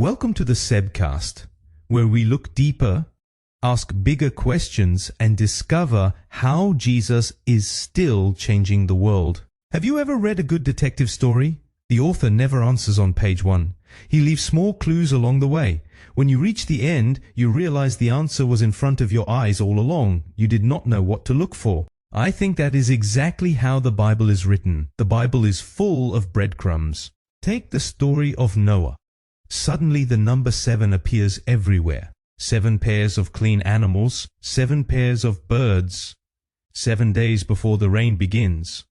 Welcome to the Sebcast, where we look deeper, ask bigger questions, and discover how Jesus is still changing the world. Have you ever read a good detective story? The author never answers on page 1. He leaves small clues along the way. When you reach the end, you realize the answer was in front of your eyes all along. You did not know what to look for. I think that is exactly how the Bible is written. The Bible is full of breadcrumbs. Take the story of Noah. Suddenly the number 7 appears everywhere. 7 pairs of clean animals, 7 pairs of birds, 7 days before the rain begins.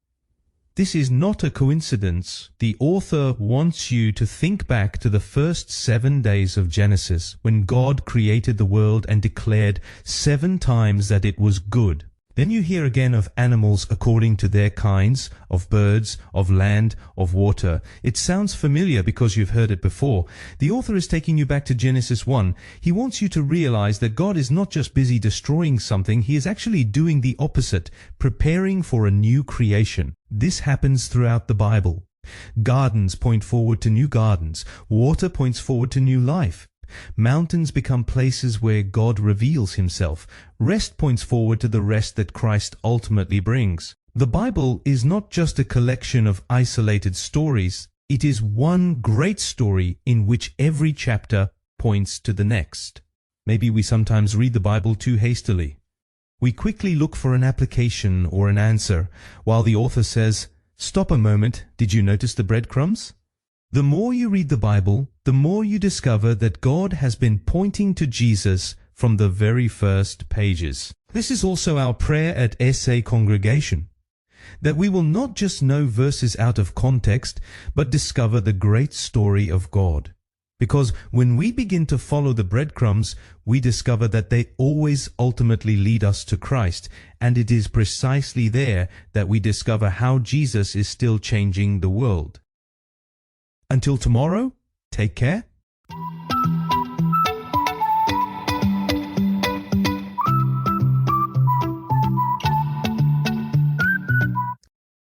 This is not a coincidence. The author wants you to think back to the first 7 days of Genesis, when God created the world and declared 7 times that it was good. Then you hear again of animals according to their kinds, of birds, of land, of water. It sounds familiar because you've heard it before. The author is taking you back to Genesis 1. He wants you to realize that God is not just busy destroying something, He is actually doing the opposite, preparing for a new creation. This happens throughout the Bible. Gardens point forward to new gardens. Water points forward to new life. Mountains become places where God reveals Himself. Rest points forward to the rest that Christ ultimately brings. The Bible is not just a collection of isolated stories. It is one great story in which every chapter points to the next. Maybe we sometimes read the Bible too hastily. We quickly look for an application or an answer, while the author says, "Stop a moment, did you notice the breadcrumbs?" The more you read the Bible, the more you discover that God has been pointing to Jesus from the very first pages. This is also our prayer at SA Congregation, that we will not just know verses out of context, but discover the great story of God. Because when we begin to follow the breadcrumbs, we discover that they always ultimately lead us to Christ, and it is precisely there that we discover how Jesus is still changing the world. Until tomorrow, take care